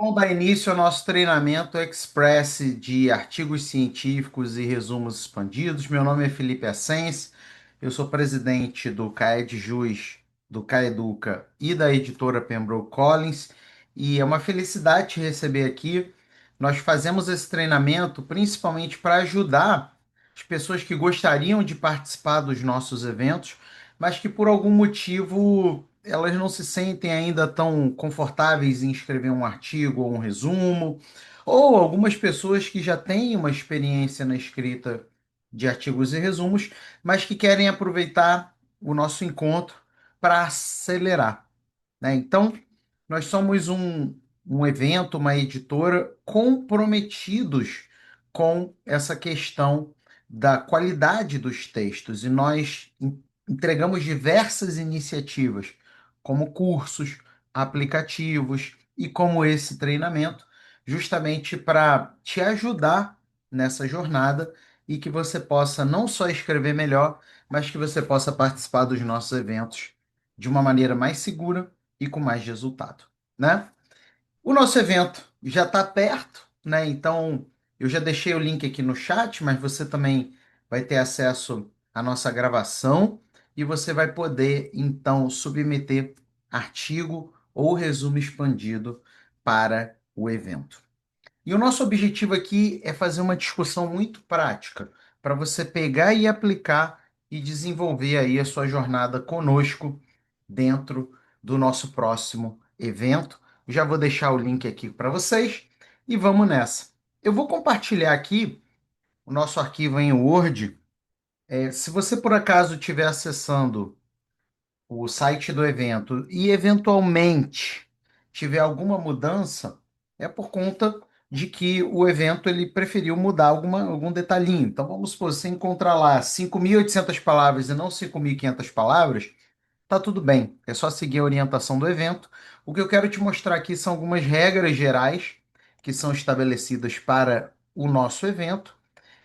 Vamos dar início ao nosso treinamento Express de artigos científicos e resumos expandidos. Meu nome é Felipe Assenz, eu sou presidente do CAED Jus, do CAEDUCA e da editora Pembroke Collins, e é uma felicidade te receber aqui. Nós fazemos esse treinamento principalmente para ajudar as pessoas que gostariam de participar dos nossos eventos, mas que por algum motivo elas não se sentem ainda tão confortáveis em escrever um artigo ou um resumo, ou algumas pessoas que já têm uma experiência na escrita de artigos e resumos, mas que querem aproveitar o nosso encontro para acelerar, né? Então, nós somos um evento, uma editora comprometidos com essa questão da qualidade dos textos e nós entregamos diversas iniciativas, como cursos, aplicativos e como esse treinamento, justamente para te ajudar nessa jornada e que você possa não só escrever melhor, mas que você possa participar dos nossos eventos de uma maneira mais segura e com mais resultado, né? O nosso evento já está perto, né? Então eu já deixei o link aqui no chat, mas você também vai ter acesso à nossa gravação e você vai poder então submeter artigo ou resumo expandido para o evento. E o nosso objetivo aqui é fazer uma discussão muito prática para você pegar e aplicar e desenvolver aí a sua jornada conosco dentro do nosso próximo evento. Já vou deixar o link aqui para vocês e vamos nessa. Eu vou compartilhar aqui o nosso arquivo em Word. Se você por acaso estiver acessando o site do evento e eventualmente tiver alguma mudança, é por conta de que o evento ele preferiu mudar algum detalhinho. Então vamos supor, se você encontrar lá 5.800 palavras e não 5.500 palavras, tá tudo bem. É só seguir a orientação do evento. O que eu quero te mostrar aqui são algumas regras gerais que são estabelecidas para o nosso evento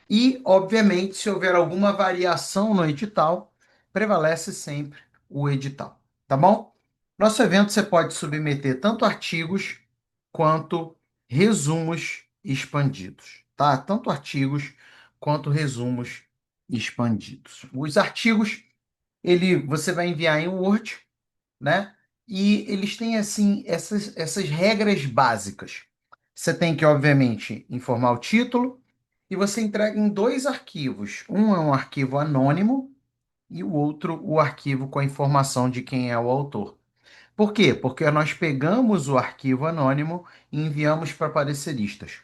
e, obviamente, se houver alguma variação no edital, prevalece sempre o edital, tá bom? Nosso evento você pode submeter tanto artigos quanto resumos expandidos, tá? Tanto artigos quanto resumos expandidos. Os artigos, você vai enviar em Word, né? E eles têm assim essas regras básicas. Você tem que, obviamente, informar o título e você entrega em dois arquivos. Um é um arquivo anônimo e o outro o arquivo com a informação de quem é o autor. Por quê? Porque nós pegamos o arquivo anônimo e enviamos para pareceristas.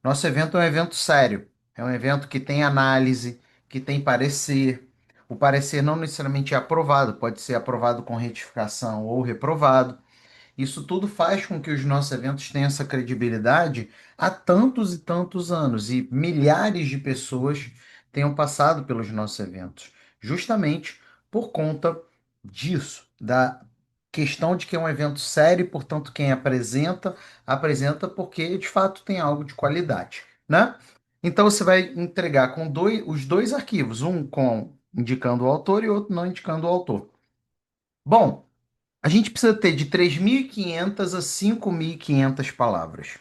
Nosso evento é um evento sério, é um evento que tem análise, que tem parecer. O parecer não necessariamente é aprovado, pode ser aprovado com retificação ou reprovado. Isso tudo faz com que os nossos eventos tenham essa credibilidade há tantos e tantos anos e milhares de pessoas tenham passado pelos nossos eventos, justamente por conta disso, da questão de que é um evento sério, e, portanto, quem apresenta, apresenta porque de fato tem algo de qualidade, né? Então você vai entregar com os dois arquivos, um com indicando o autor e outro não indicando o autor. Bom, a gente precisa ter de 3.500 a 5.500 palavras.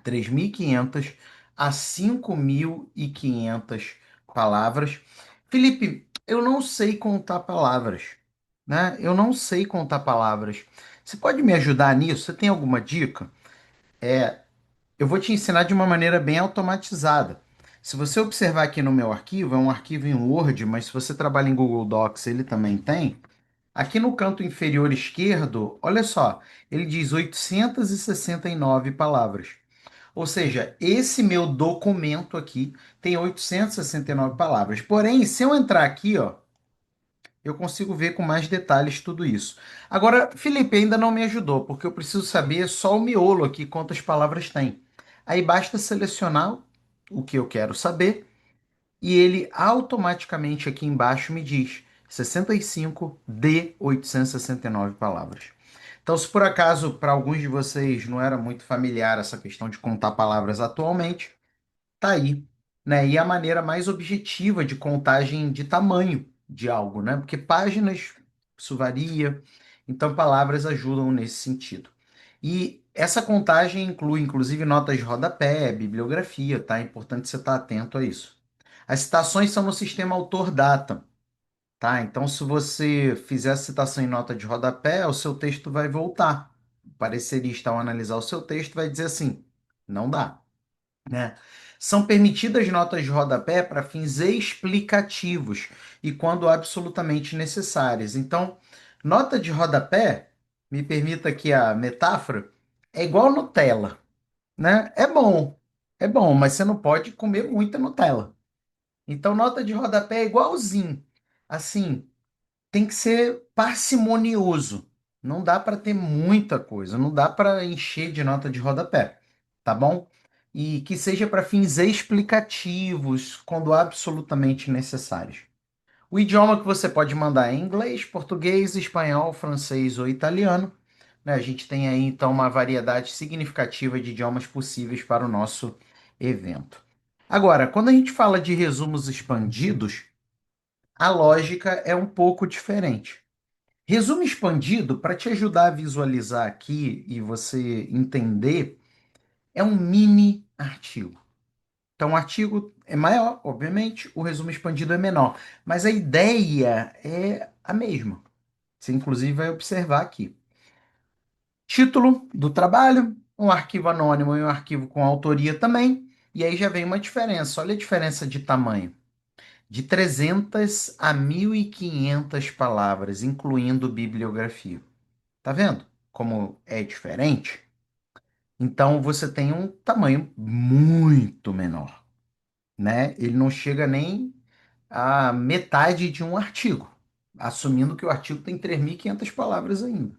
3.500 a 5.500 palavras. Felipe, eu não sei contar palavras, né? Eu não sei contar palavras. Você pode me ajudar nisso? Você tem alguma dica? Eu vou te ensinar de uma maneira bem automatizada. Se você observar aqui no meu arquivo, é um arquivo em Word, mas se você trabalha em Google Docs, ele também tem. Aqui no canto inferior esquerdo, olha só, ele diz 869 palavras. Ou seja, esse meu documento aqui tem 869 palavras. Porém, se eu entrar aqui, ó, eu consigo ver com mais detalhes tudo isso. Agora, Felipe ainda não me ajudou, porque eu preciso saber só o miolo aqui, quantas palavras tem. Aí basta selecionar o que eu quero saber e ele automaticamente aqui embaixo me diz 65 de 869 palavras. Então, se por acaso para alguns de vocês não era muito familiar essa questão de contar palavras atualmente, tá aí, né? E a maneira mais objetiva de contagem de tamanho de algo, né? Porque páginas, isso varia, então palavras ajudam nesse sentido. E Essa contagem inclui, inclusive, notas de rodapé, bibliografia, tá? É importante você estar atento a isso. As citações são no sistema autor-data, tá? Então, se você fizer a citação em nota de rodapé, o seu texto vai voltar. O parecerista, ao analisar o seu texto, vai dizer assim: não dá, né? São permitidas notas de rodapé para fins explicativos e quando absolutamente necessárias. Então, nota de rodapé, me permita aqui a metáfora, é igual Nutella, né? É bom, mas você não pode comer muita Nutella. Então, nota de rodapé é igualzinho. Assim, tem que ser parcimonioso. Não dá para ter muita coisa, não dá para encher de nota de rodapé, tá bom? E que seja para fins explicativos, quando absolutamente necessários. O idioma que você pode mandar é inglês, português, espanhol, francês ou italiano, né? A gente tem aí então uma variedade significativa de idiomas possíveis para o nosso evento. Agora, quando a gente fala de resumos expandidos, a lógica é um pouco diferente. Resumo expandido, para te ajudar a visualizar aqui e você entender, é um mini artigo. Então, o artigo é maior, obviamente, o resumo expandido é menor, mas a ideia é a mesma. Você, inclusive, vai observar aqui. Título do trabalho, um arquivo anônimo e um arquivo com autoria também, e aí já vem uma diferença. Olha a diferença de tamanho. De 300 a 1.500 palavras, incluindo bibliografia. Tá vendo como é diferente? Então você tem um tamanho muito menor, né? Ele não chega nem à metade de um artigo, assumindo que o artigo tem 3.500 palavras ainda.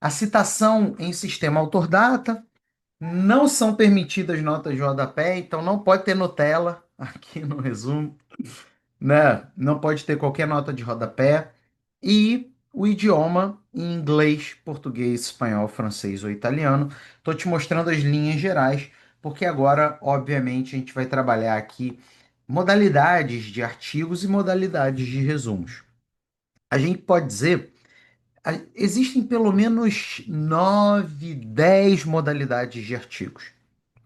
A citação em sistema autor-data, não são permitidas notas de rodapé, então não pode ter Nutella aqui no resumo, né? Não pode ter qualquer nota de rodapé. E o idioma em inglês, português, espanhol, francês ou italiano. Estou te mostrando as linhas gerais, porque agora, obviamente, a gente vai trabalhar aqui modalidades de artigos e modalidades de resumos. A gente pode dizer, existem pelo menos 9, 10 modalidades de artigos,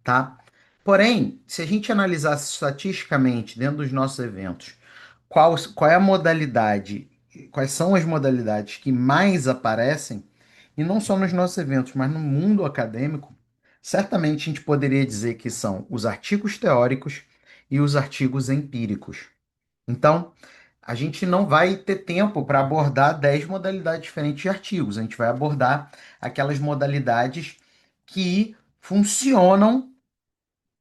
tá? Porém, se a gente analisar estatisticamente dentro dos nossos eventos, qual é a modalidade, quais são as modalidades que mais aparecem, e não só nos nossos eventos, mas no mundo acadêmico, certamente a gente poderia dizer que são os artigos teóricos e os artigos empíricos. Então, a gente não vai ter tempo para abordar 10 modalidades diferentes de artigos. A gente vai abordar aquelas modalidades que funcionam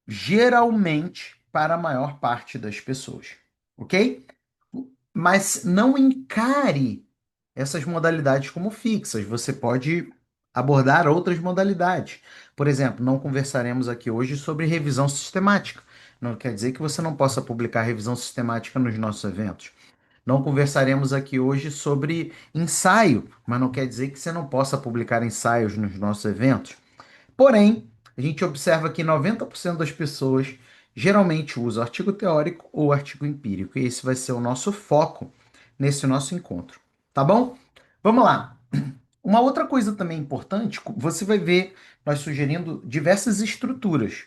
geralmente para a maior parte das pessoas, ok? Mas não encare essas modalidades como fixas. Você pode abordar outras modalidades. Por exemplo, não conversaremos aqui hoje sobre revisão sistemática. Não quer dizer que você não possa publicar revisão sistemática nos nossos eventos. Não conversaremos aqui hoje sobre ensaio, mas não quer dizer que você não possa publicar ensaios nos nossos eventos. Porém, a gente observa que 90% das pessoas geralmente usam artigo teórico ou artigo empírico, e esse vai ser o nosso foco nesse nosso encontro, tá bom? Vamos lá. Uma outra coisa também importante, você vai ver nós sugerindo diversas estruturas.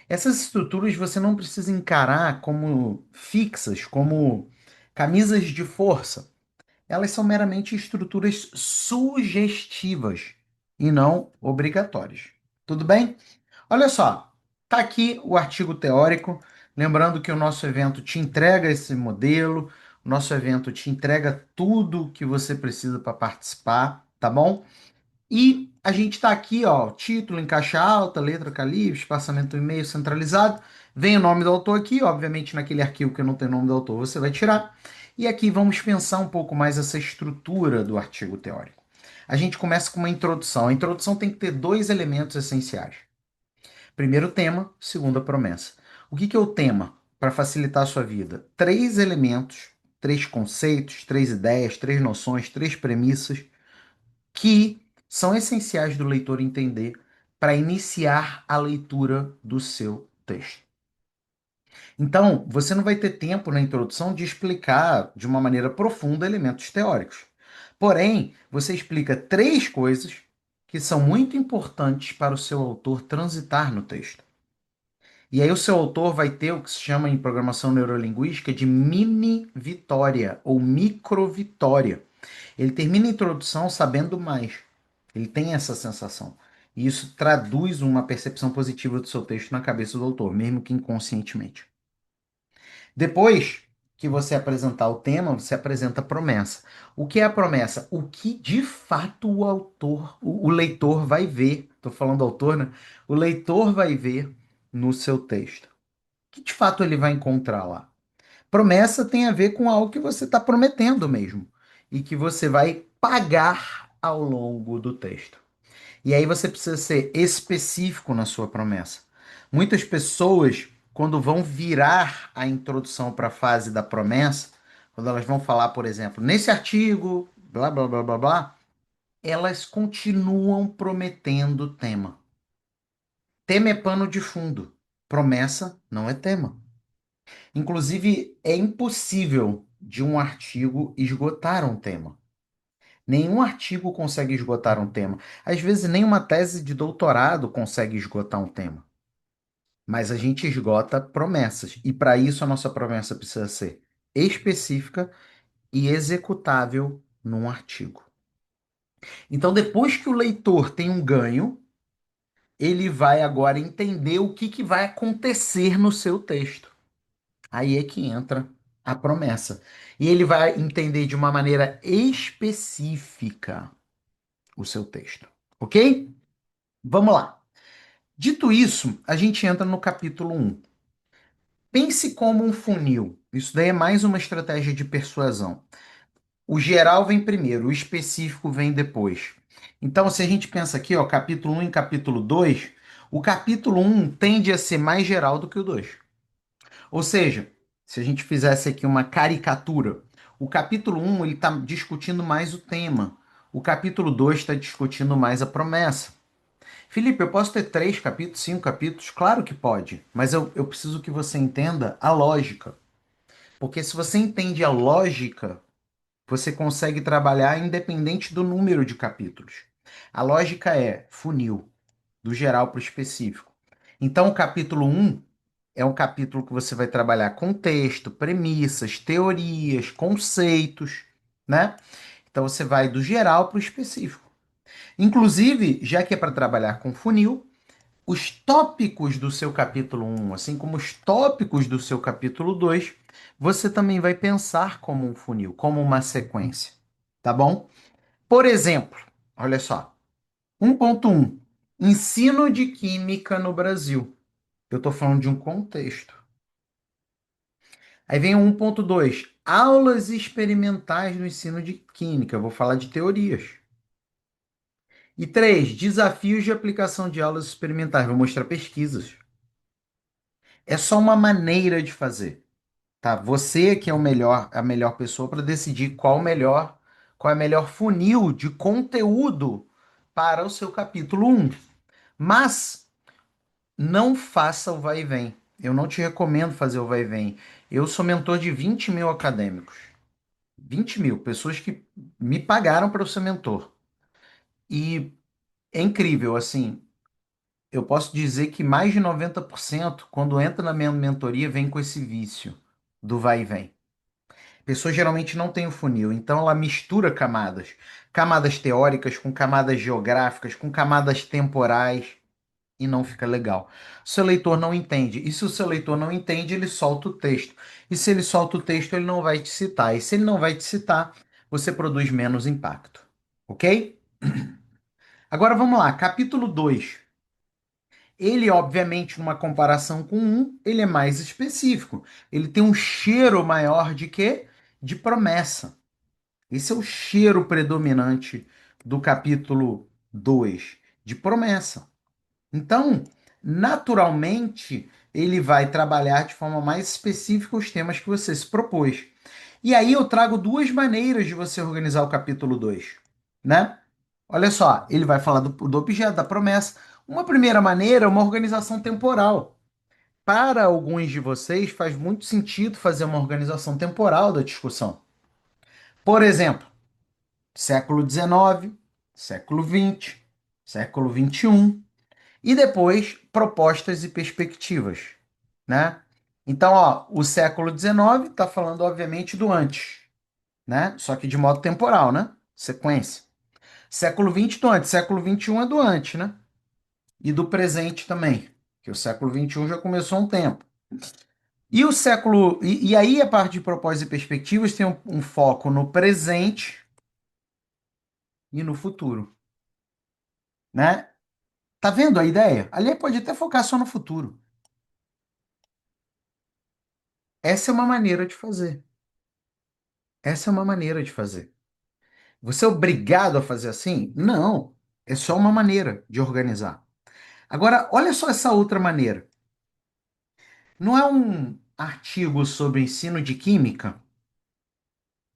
Essas estruturas você não precisa encarar como fixas, como camisas de força. Elas são meramente estruturas sugestivas e não obrigatórias. Tudo bem? Olha só, tá aqui o artigo teórico. Lembrando que o nosso evento te entrega esse modelo, o nosso evento te entrega tudo que você precisa para participar, tá bom? E a gente está aqui, ó, título em caixa alta, letra calibre, espaçamento e-mail centralizado. Vem o nome do autor aqui, obviamente naquele arquivo que não tem nome do autor você vai tirar. E aqui vamos pensar um pouco mais essa estrutura do artigo teórico. A gente começa com uma introdução. A introdução tem que ter dois elementos essenciais. Primeiro o tema, segundo a promessa. O que é o tema? Para facilitar a sua vida. Três elementos, três conceitos, três ideias, três noções, três premissas que são essenciais do leitor entender para iniciar a leitura do seu texto. Então, você não vai ter tempo na introdução de explicar de uma maneira profunda elementos teóricos. Porém, você explica três coisas que são muito importantes para o seu autor transitar no texto. E aí o seu autor vai ter o que se chama em programação neurolinguística de mini vitória ou micro vitória. Ele termina a introdução sabendo mais. Ele tem essa sensação. E isso traduz uma percepção positiva do seu texto na cabeça do autor, mesmo que inconscientemente. Depois que você apresentar o tema, você apresenta a promessa. O que é a promessa? O que de fato o autor, o leitor vai ver. Estou falando autor, né? O leitor vai ver no seu texto. O que de fato ele vai encontrar lá? Promessa tem a ver com algo que você está prometendo mesmo e que você vai pagar ao longo do texto. E aí você precisa ser específico na sua promessa. Muitas pessoas, quando vão virar a introdução para a fase da promessa, quando elas vão falar, por exemplo, nesse artigo, blá blá blá blá blá, elas continuam prometendo tema. Tema é pano de fundo. Promessa não é tema. Inclusive, é impossível de um artigo esgotar um tema. Nenhum artigo consegue esgotar um tema. Às vezes, nem uma tese de doutorado consegue esgotar um tema. Mas a gente esgota promessas. E para isso, a nossa promessa precisa ser específica e executável num artigo. Então, depois que o leitor tem um ganho, ele vai agora entender o que vai acontecer no seu texto. Aí é que entra a promessa. E ele vai entender de uma maneira específica o seu texto. Ok? Vamos lá. Dito isso, a gente entra no capítulo um. Pense como um funil. Isso daí é mais uma estratégia de persuasão. O geral vem primeiro, o específico vem depois. Então, se a gente pensa aqui, ó, capítulo um e capítulo 2, o capítulo um tende a ser mais geral do que o 2. Ou seja, se a gente fizesse aqui uma caricatura, o capítulo um ele está discutindo mais o tema, o capítulo 2 está discutindo mais a promessa. Felipe, eu posso ter 3 capítulos, 5 capítulos? Claro que pode, mas eu preciso que você entenda a lógica. Porque se você entende a lógica, você consegue trabalhar independente do número de capítulos. A lógica é funil, do geral para o específico. Então, o capítulo um é um capítulo que você vai trabalhar contexto, premissas, teorias, conceitos, né? Então, você vai do geral para o específico. Inclusive, já que é para trabalhar com funil, os tópicos do seu capítulo um, assim como os tópicos do seu capítulo 2, você também vai pensar como um funil, como uma sequência, tá bom? Por exemplo, olha só, 1.1, ensino de química no Brasil. Eu estou falando de um contexto. Aí vem o 1.2, aulas experimentais no ensino de química. Eu vou falar de teorias. E 3, desafios de aplicação de aulas experimentais. Vou mostrar pesquisas. É só uma maneira de fazer. Tá? Você que é o melhor, a melhor pessoa para decidir qual é o melhor funil de conteúdo para o seu capítulo um. Mas não faça o vai e vem. Eu não te recomendo fazer o vai e vem. Eu sou mentor de 20 mil acadêmicos. 20 mil, pessoas que me pagaram para eu ser mentor. E é incrível, assim, eu posso dizer que mais de 90% quando entra na minha mentoria, vem com esse vício do vai e vem. A pessoa geralmente não tem o funil, então ela mistura camadas. Camadas teóricas com camadas geográficas, com camadas temporais, e não fica legal. O seu leitor não entende. E se o seu leitor não entende, ele solta o texto. E se ele solta o texto, ele não vai te citar. E se ele não vai te citar, você produz menos impacto. Ok? Agora vamos lá, capítulo 2. Ele, obviamente, numa comparação com um, ele é mais específico. Ele tem um cheiro maior de quê? De promessa. Esse é o cheiro predominante do capítulo 2 de promessa. Então, naturalmente, ele vai trabalhar de forma mais específica os temas que você se propôs. E aí eu trago duas maneiras de você organizar o capítulo 2, né? Olha só, ele vai falar do objeto, da promessa. Uma primeira maneira é uma organização temporal. Para alguns de vocês, faz muito sentido fazer uma organização temporal da discussão. Por exemplo, século XIX, século XX, século XXI, e depois propostas e perspectivas, né? Então, ó, o século XIX está falando, obviamente, do antes, né? Só que de modo temporal, né? Sequência. Século XX do antes, século XXI é do antes, né? E do presente também, que o século XXI já começou há um tempo. E o século. E aí, a parte de propósitos e perspectivas tem um foco no presente e no futuro, né? Tá vendo a ideia? Ali pode até focar só no futuro. Essa é uma maneira de fazer. Essa é uma maneira de fazer. Você é obrigado a fazer assim? Não. É só uma maneira de organizar. Agora, olha só essa outra maneira. Não é um artigo sobre ensino de química,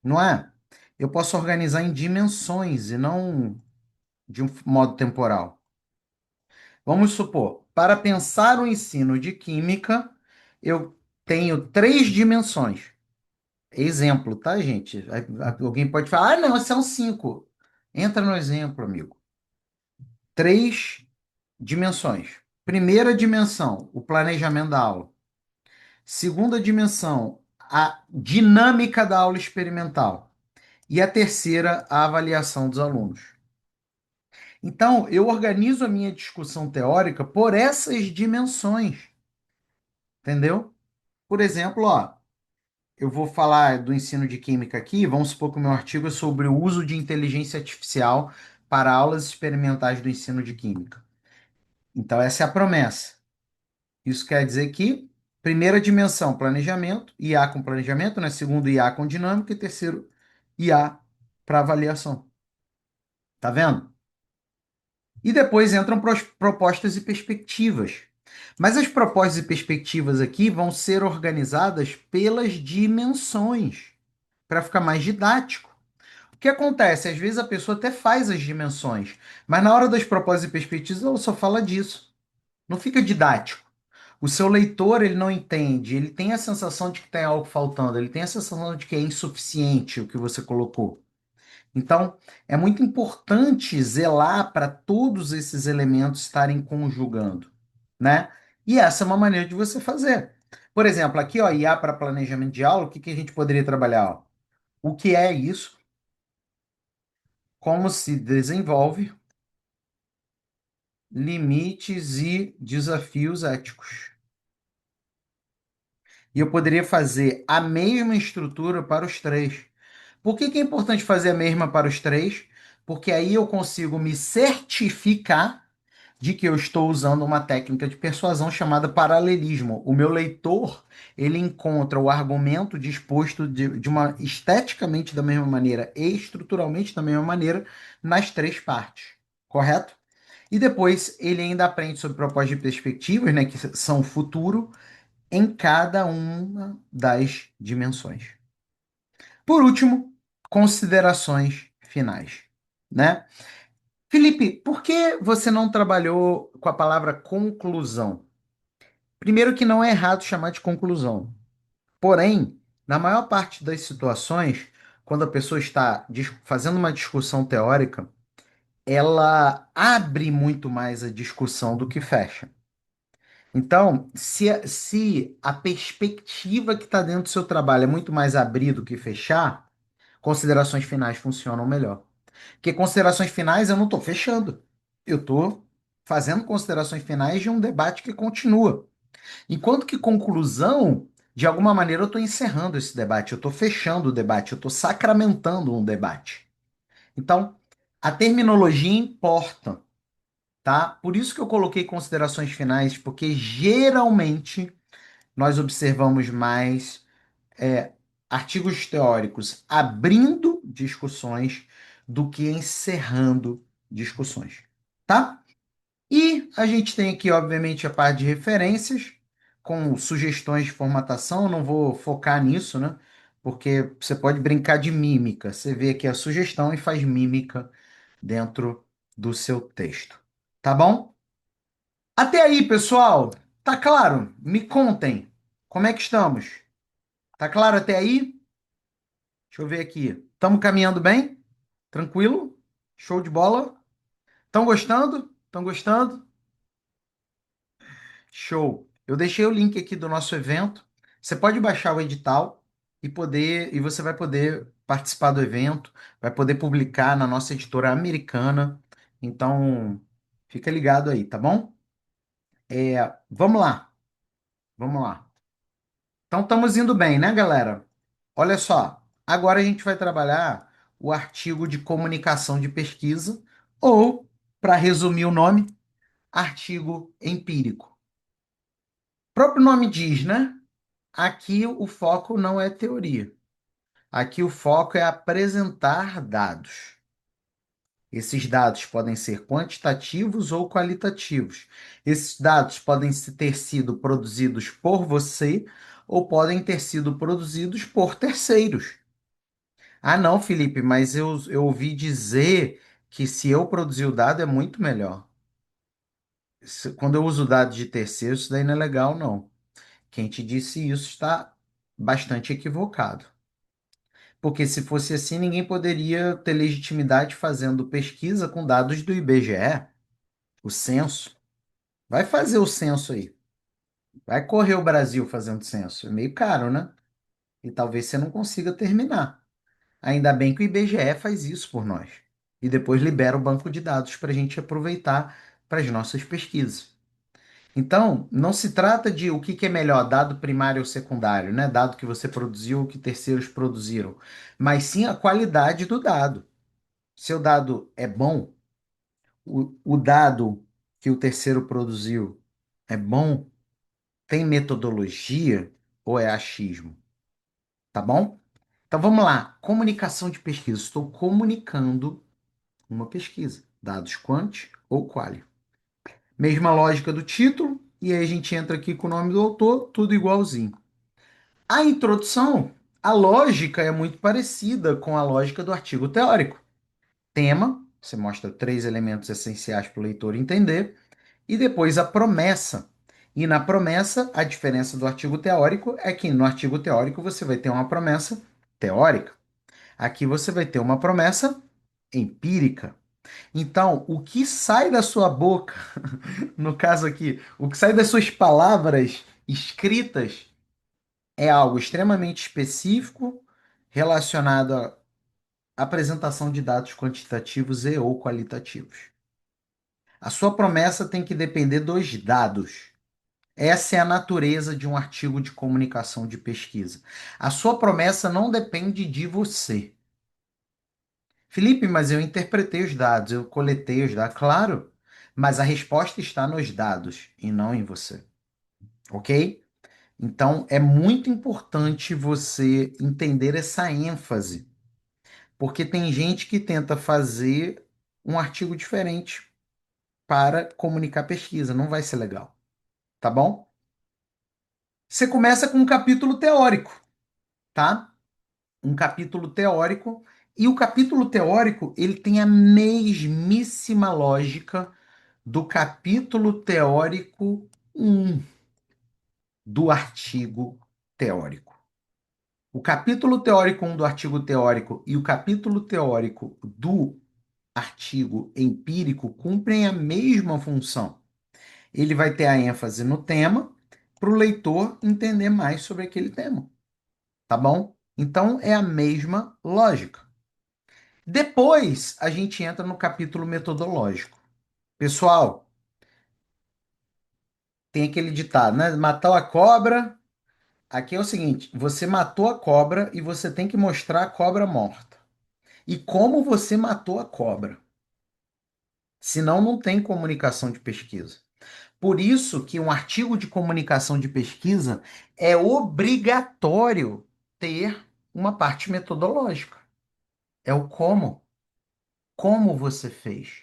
não é? Eu posso organizar em dimensões e não de um modo temporal. Vamos supor, para pensar o ensino de química, eu tenho três dimensões. Exemplo, tá, gente? Alguém pode falar, ah, não, são cinco. Entra no exemplo, amigo. Três dimensões. Primeira dimensão, o planejamento da aula. Segunda dimensão, a dinâmica da aula experimental. E a terceira, a avaliação dos alunos. Então, eu organizo a minha discussão teórica por essas dimensões, entendeu? Por exemplo, ó, eu vou falar do ensino de química aqui, vamos supor que o meu artigo é sobre o uso de inteligência artificial para aulas experimentais do ensino de química. Então, essa é a promessa. Isso quer dizer que, primeira dimensão, planejamento, IA com planejamento, né? Segundo, IA com dinâmica, e terceiro, IA para avaliação. Tá vendo? E depois entram propostas e perspectivas. Mas as propostas e perspectivas aqui vão ser organizadas pelas dimensões, para ficar mais didático. O que acontece? Às vezes a pessoa até faz as dimensões, mas na hora das propostas e perspectivas ela só fala disso. Não fica didático. O seu leitor, ele não entende, ele tem a sensação de que tem algo faltando, ele tem a sensação de que é insuficiente o que você colocou. Então, é muito importante zelar para todos esses elementos estarem conjugando, né? E essa é uma maneira de você fazer. Por exemplo, aqui, ó, IA para planejamento de aula, o que que a gente poderia trabalhar? Ó? O que é isso? Como se desenvolve? Limites e desafios éticos. E eu poderia fazer a mesma estrutura para os três. Por que que é importante fazer a mesma para os três? Porque aí eu consigo me certificar de que eu estou usando uma técnica de persuasão chamada paralelismo. O meu leitor, ele encontra o argumento disposto de uma esteticamente da mesma maneira e estruturalmente da mesma maneira nas três partes, correto? E depois ele ainda aprende sobre propostas de perspectivas, né, que são o futuro, em cada uma das dimensões. Por último, considerações finais, né? Felipe, por que você não trabalhou com a palavra conclusão? Primeiro que não é errado chamar de conclusão. Porém, na maior parte das situações, quando a pessoa está fazendo uma discussão teórica, ela abre muito mais a discussão do que fecha. Então, se a perspectiva que está dentro do seu trabalho é muito mais abrir do que fechar, considerações finais funcionam melhor. Porque considerações finais eu não estou fechando. Eu estou fazendo considerações finais de um debate que continua. Enquanto que conclusão, de alguma maneira, eu estou encerrando esse debate, eu estou fechando o debate, eu estou sacramentando um debate. Então, a terminologia importa, tá? Por isso que eu coloquei considerações finais, porque geralmente nós observamos mais é, artigos teóricos abrindo discussões do que encerrando discussões, tá? E a gente tem aqui, obviamente, a parte de referências com sugestões de formatação. Eu não vou focar nisso, né? Porque você pode brincar de mímica. Você vê aqui a sugestão e faz mímica dentro do seu texto. Tá bom? Até aí, pessoal. Tá claro? Me contem. Como é que estamos? Tá claro até aí? Deixa eu ver aqui. Estamos caminhando bem? Tranquilo? Show de bola? Estão gostando? Estão gostando? Show. Eu deixei o link aqui do nosso evento. Você pode baixar o edital e você vai poder participar do evento, vai poder publicar na nossa editora americana. Então, fica ligado aí, tá bom? Vamos lá, vamos lá. Então, estamos indo bem, né, galera? Olha só, agora a gente vai trabalhar o artigo de comunicação de pesquisa, ou, para resumir o nome, artigo empírico. O próprio nome diz, né? Aqui o foco não é teoria. Aqui o foco é apresentar dados. Esses dados podem ser quantitativos ou qualitativos. Esses dados podem ter sido produzidos por você ou podem ter sido produzidos por terceiros. Ah, não, Felipe, mas eu ouvi dizer que se eu produzir o dado é muito melhor. Quando eu uso dados de terceiros, isso daí não é legal, não. Quem te disse isso está bastante equivocado. Porque se fosse assim, ninguém poderia ter legitimidade fazendo pesquisa com dados do IBGE, o censo. Vai fazer o censo aí. Vai correr o Brasil fazendo censo. É meio caro, né? E talvez você não consiga terminar. Ainda bem que o IBGE faz isso por nós. E depois libera o banco de dados para a gente aproveitar para as nossas pesquisas. Então, não se trata de o que que é melhor, dado primário ou secundário, né? Dado que você produziu ou que terceiros produziram, mas sim a qualidade do dado. Seu dado é bom, o dado que o terceiro produziu é bom, tem metodologia ou é achismo, tá bom? Então vamos lá, comunicação de pesquisa. Estou comunicando uma pesquisa, dados quant ou quali. Mesma lógica do título, e aí a gente entra aqui com o nome do autor, tudo igualzinho. A introdução, a lógica é muito parecida com a lógica do artigo teórico. Tema, você mostra três elementos essenciais para o leitor entender, e depois a promessa. E na promessa, a diferença do artigo teórico é que no artigo teórico você vai ter uma promessa teórica. Aqui você vai ter uma promessa empírica. Então, o que sai da sua boca, no caso aqui, o que sai das suas palavras escritas é algo extremamente específico relacionado à apresentação de dados quantitativos e ou qualitativos. A sua promessa tem que depender dos dados. Essa é a natureza de um artigo de comunicação de pesquisa. A sua promessa não depende de você. Felipe, mas eu interpretei os dados, eu coletei os dados, claro, mas a resposta está nos dados e não em você, ok? Então é muito importante você entender essa ênfase, porque tem gente que tenta fazer um artigo diferente para comunicar pesquisa, não vai ser legal, tá bom? Você começa com um capítulo teórico, tá? Um capítulo teórico, e o capítulo teórico, ele tem a mesmíssima lógica do capítulo teórico 1 do artigo teórico. O capítulo teórico 1 do artigo teórico e o capítulo teórico do artigo empírico cumprem a mesma função. Ele vai ter a ênfase no tema para o leitor entender mais sobre aquele tema, tá bom? Então é a mesma lógica. Depois a gente entra no capítulo metodológico. Pessoal, tem aquele ditado, né? Matou a cobra. Aqui é o seguinte: você matou a cobra e você tem que mostrar a cobra morta. E como você matou a cobra. Senão, não tem comunicação de pesquisa. Por isso que um artigo de comunicação de pesquisa é obrigatório ter uma parte metodológica. É o como. Como você fez.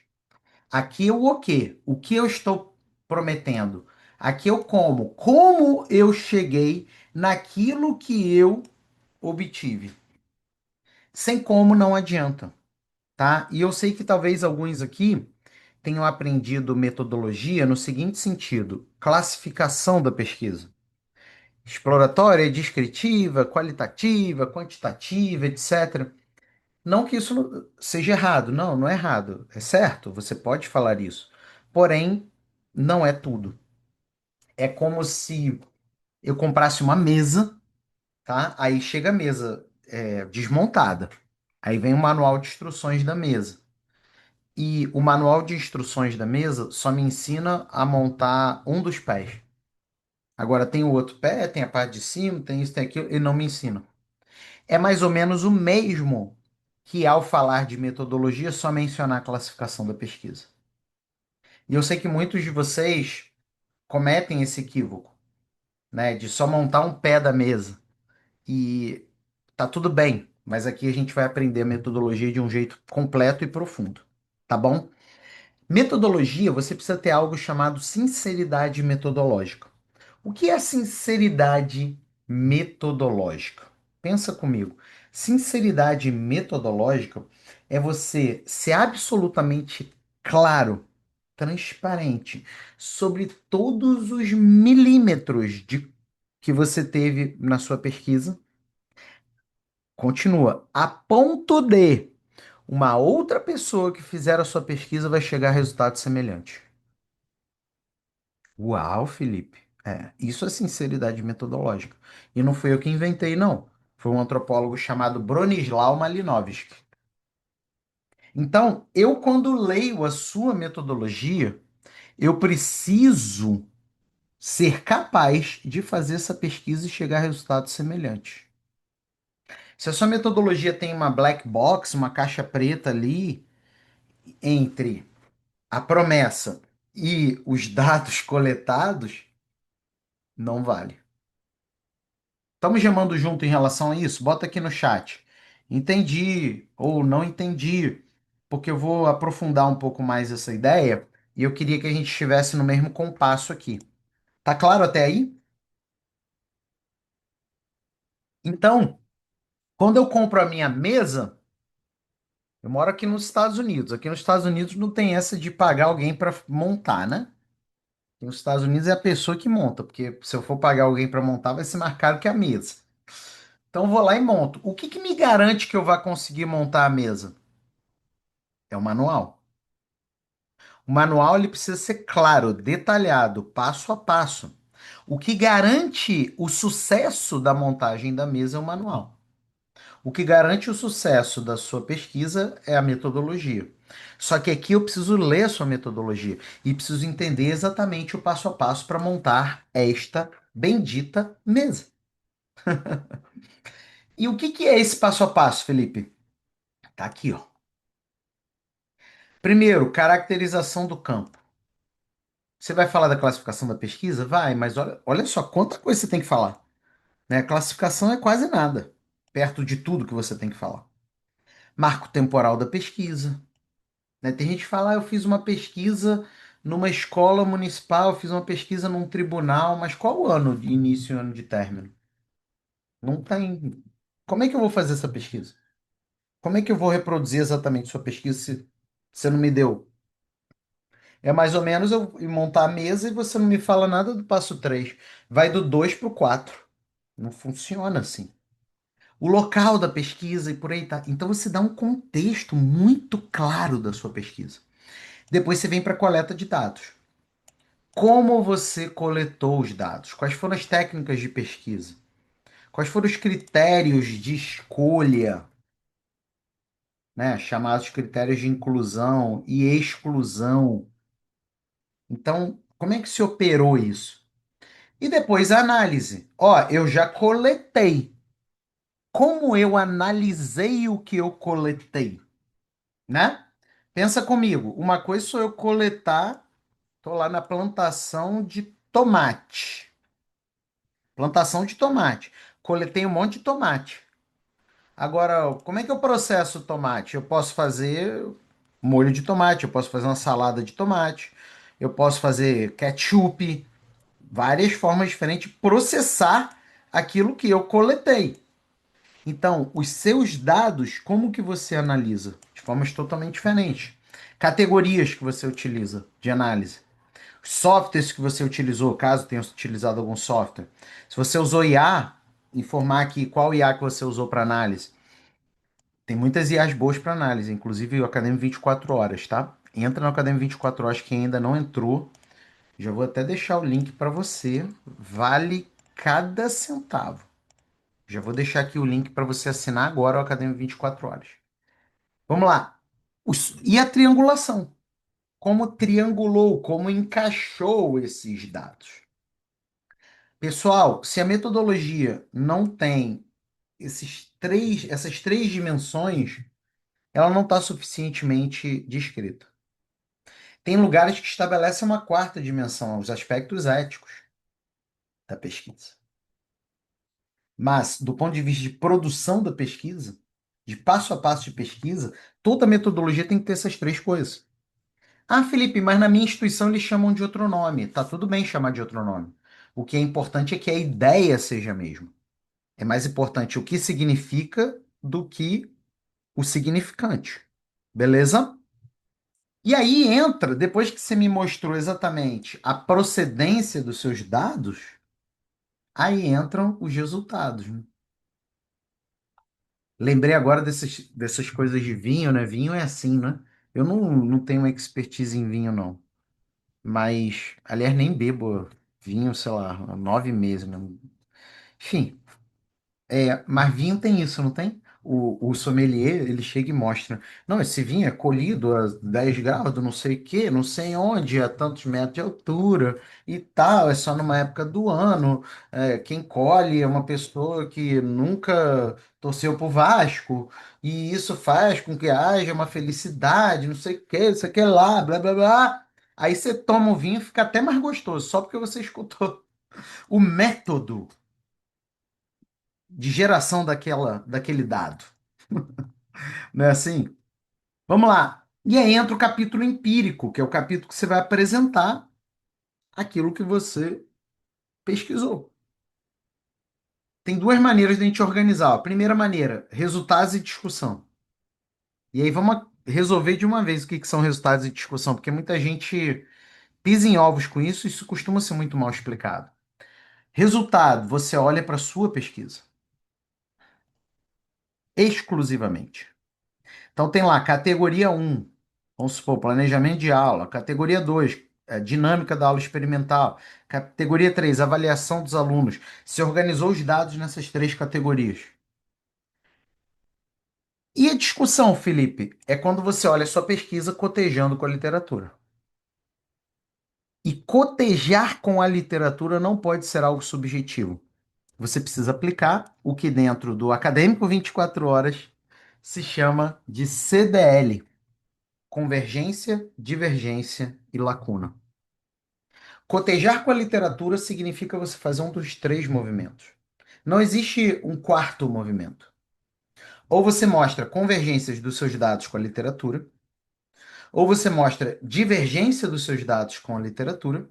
Aqui é o quê? O que eu estou prometendo? Aqui é o como. Como eu cheguei naquilo que eu obtive. Sem como não adianta, tá? E eu sei que talvez alguns aqui tenham aprendido metodologia no seguinte sentido: classificação da pesquisa. Exploratória, descritiva, qualitativa, quantitativa, etc. Não que isso seja errado, não, não é errado, é certo, você pode falar isso. Porém, não é tudo. É como se eu comprasse uma mesa, tá? Aí chega a mesa desmontada. Aí vem o manual de instruções da mesa. E o manual de instruções da mesa só me ensina a montar um dos pés. Agora tem o outro pé, tem a parte de cima, tem isso, tem aquilo, e não me ensina. É mais ou menos o mesmo que ao falar de metodologia só mencionar a classificação da pesquisa. E eu sei que muitos de vocês cometem esse equívoco, né, de só montar um pé da mesa. E tá tudo bem, mas aqui a gente vai aprender a metodologia de um jeito completo e profundo, tá bom? Metodologia, você precisa ter algo chamado sinceridade metodológica. O que é sinceridade metodológica? Pensa comigo. Sinceridade metodológica é você ser absolutamente claro, transparente sobre todos os milímetros de que você teve na sua pesquisa. Continua. A ponto de uma outra pessoa que fizer a sua pesquisa vai chegar a resultado semelhante. Uau, Felipe. Isso é sinceridade metodológica. E não fui eu que inventei, não. Foi um antropólogo chamado Bronislaw Malinowski. Então, eu, quando leio a sua metodologia, eu preciso ser capaz de fazer essa pesquisa e chegar a resultados semelhantes. Se a sua metodologia tem uma black box, uma caixa preta ali, entre a promessa e os dados coletados, não vale. Estamos gemando junto em relação a isso? Bota aqui no chat. Entendi ou não entendi, porque eu vou aprofundar um pouco mais essa ideia e eu queria que a gente estivesse no mesmo compasso aqui. Tá claro até aí? Então, quando eu compro a minha mesa, eu moro aqui nos Estados Unidos. Aqui nos Estados Unidos não tem essa de pagar alguém para montar, né? Aqui nos Estados Unidos é a pessoa que monta, porque se eu for pagar alguém para montar, vai ser mais caro que a mesa. Então eu vou lá e monto. O que que me garante que eu vá conseguir montar a mesa? É o manual. O manual ele precisa ser claro, detalhado, passo a passo. O que garante o sucesso da montagem da mesa é o manual. O que garante o sucesso da sua pesquisa é a metodologia. Só que aqui eu preciso ler a sua metodologia e preciso entender exatamente o passo a passo para montar esta bendita mesa. E o que que é esse passo a passo, Felipe? Tá aqui, ó. Primeiro, caracterização do campo. Você vai falar da classificação da pesquisa? Vai, mas olha só quanta coisa você tem que falar. Né? A classificação é quase nada, perto de tudo que você tem que falar. Marco temporal da pesquisa. Né? Tem gente que fala, eu fiz uma pesquisa numa escola municipal, eu fiz uma pesquisa num tribunal, mas qual o ano de início e ano de término? Não tem. Como é que eu vou fazer essa pesquisa? Como é que eu vou reproduzir exatamente sua pesquisa se você não me deu? É mais ou menos eu montar a mesa e você não me fala nada do passo 3. Vai do 2 para o 4. Não funciona assim. O local da pesquisa e por aí tá. Então você dá um contexto muito claro da sua pesquisa. Depois você vem para a coleta de dados. Como você coletou os dados? Quais foram as técnicas de pesquisa? Quais foram os critérios de escolha, né? Chamados critérios de inclusão e exclusão. Então, como é que se operou isso? E depois a análise. Ó, eu já coletei. Como eu analisei o que eu coletei, né? Pensa comigo, uma coisa sou eu coletar, tô lá na plantação de tomate. Plantação de tomate. Coletei um monte de tomate. Agora, como é que eu processo o tomate? Eu posso fazer molho de tomate, eu posso fazer uma salada de tomate, eu posso fazer ketchup, várias formas diferentes de processar aquilo que eu coletei. Então, os seus dados, como que você analisa? De formas totalmente diferentes. Categorias que você utiliza de análise. Softwares que você utilizou, caso tenha utilizado algum software. Se você usou IA, informar aqui qual IA que você usou para análise. Tem muitas IAs boas para análise, inclusive o Academy 24 horas, tá? Entra no Academy 24 horas quem ainda não entrou. Já vou até deixar o link para você. Vale cada centavo. Já vou deixar aqui o link para você assinar agora o Academy 24 horas. Vamos lá. E a triangulação? Como triangulou, como encaixou esses dados? Pessoal, se a metodologia não tem essas três dimensões, ela não está suficientemente descrita. Tem lugares que estabelecem uma quarta dimensão, os aspectos éticos da pesquisa. Mas, do ponto de vista de produção da pesquisa, de passo a passo de pesquisa, toda metodologia tem que ter essas três coisas. Ah, Felipe, mas na minha instituição eles chamam de outro nome. Tá tudo bem chamar de outro nome. O que é importante é que a ideia seja a mesma. É mais importante o que significa do que o significante. Beleza? E aí entra, depois que você me mostrou exatamente a procedência dos seus dados, aí entram os resultados, né? Lembrei agora dessas coisas de vinho, né? Vinho é assim, né? Eu não tenho expertise em vinho, não. Mas, aliás, nem bebo vinho, sei lá, há 9 meses, né? Enfim, mas vinho tem isso, não tem? O sommelier, ele chega e mostra. Não, esse vinho é colhido a 10 graus, do não sei o quê, não sei onde, a tantos metros de altura e tal, é só numa época do ano. Quem colhe é uma pessoa que nunca torceu pro Vasco, e isso faz com que haja uma felicidade, não sei o quê, não sei o que lá, blá blá blá. Aí você toma o vinho e fica até mais gostoso, só porque você escutou o método de geração daquele dado. Não é assim? Vamos lá. E aí entra o capítulo empírico, que é o capítulo que você vai apresentar aquilo que você pesquisou. Tem duas maneiras de a gente organizar. A primeira maneira, resultados e discussão. E aí vamos resolver de uma vez o que que são resultados e discussão, porque muita gente pisa em ovos com isso e isso costuma ser muito mal explicado. Resultado, você olha para a sua pesquisa, exclusivamente. Então tem lá categoria um, vamos supor, planejamento de aula. Categoria 2, dinâmica da aula experimental. Categoria 3, avaliação dos alunos. Se organizou os dados nessas três categorias. E a discussão, Felipe, é quando você olha a sua pesquisa cotejando com a literatura. E cotejar com a literatura não pode ser algo subjetivo. Você precisa aplicar o que dentro do Acadêmico 24 horas se chama de CDL, convergência, divergência e lacuna. Cotejar com a literatura significa você fazer um dos três movimentos. Não existe um quarto movimento. Ou você mostra convergências dos seus dados com a literatura, ou você mostra divergência dos seus dados com a literatura,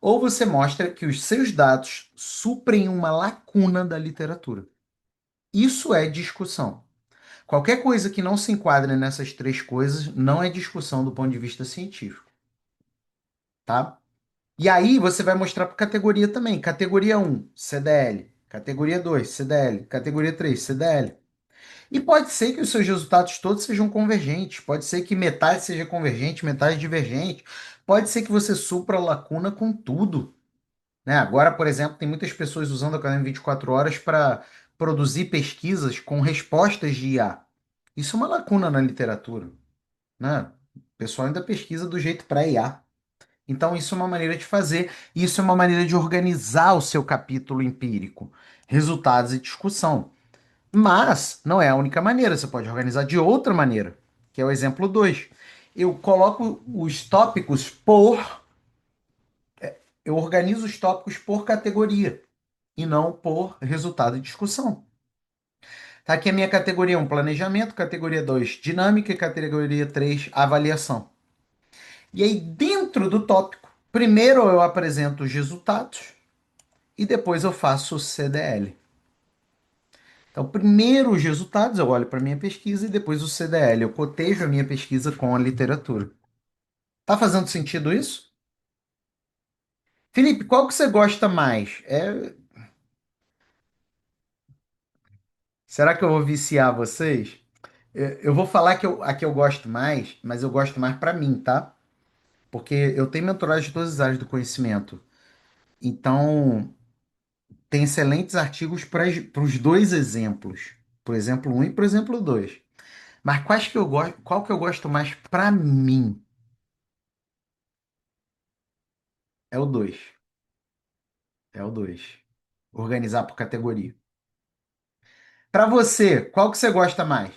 ou você mostra que os seus dados suprem uma lacuna da literatura. Isso é discussão. Qualquer coisa que não se enquadre nessas três coisas não é discussão do ponto de vista científico, tá? E aí você vai mostrar por categoria também. Categoria um, CDL. Categoria 2, CDL. Categoria 3, CDL. E pode ser que os seus resultados todos sejam convergentes. Pode ser que metade seja convergente, metade divergente. Pode ser que você supra a lacuna com tudo, né? Agora, por exemplo, tem muitas pessoas usando a Academia 24 horas para produzir pesquisas com respostas de IA. Isso é uma lacuna na literatura, né? O pessoal ainda pesquisa do jeito pré-IA. Então, isso é uma maneira de fazer, isso é uma maneira de organizar o seu capítulo empírico, resultados e discussão. Mas não é a única maneira, você pode organizar de outra maneira, que é o exemplo 2. Eu coloco os tópicos eu organizo os tópicos por categoria e não por resultado e discussão. Tá aqui a minha categoria um, planejamento, categoria 2, dinâmica e categoria 3, avaliação. E aí, dentro do tópico, primeiro eu apresento os resultados, e depois eu faço o CDL. Então, primeiro os resultados, eu olho para a minha pesquisa e depois o CDL. Eu cotejo a minha pesquisa com a literatura. Tá fazendo sentido isso? Felipe, qual que você gosta mais? Será que eu vou viciar vocês? Eu vou falar que a que eu gosto mais, mas eu gosto mais para mim, tá? Porque eu tenho mentorado de todas as áreas do conhecimento. Então, tem excelentes artigos para os dois exemplos. Por exemplo um e por exemplo 2. Mas quais que eu gosto, qual que eu gosto mais para mim? É o 2. É o 2. Organizar por categoria. Para você, qual que você gosta mais?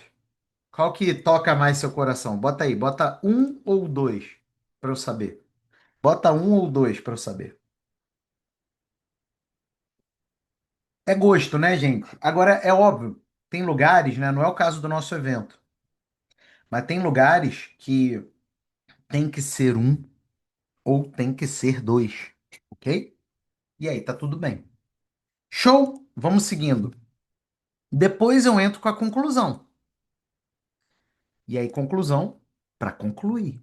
Qual que toca mais seu coração? Bota aí, bota um ou dois para eu saber. Bota um ou dois para eu saber. É gosto, né, gente? Agora, é óbvio, tem lugares, né? Não é o caso do nosso evento, mas tem lugares que tem que ser um ou tem que ser dois, ok? E aí, tá tudo bem. Show? Vamos seguindo. Depois eu entro com a conclusão. E aí, conclusão para concluir.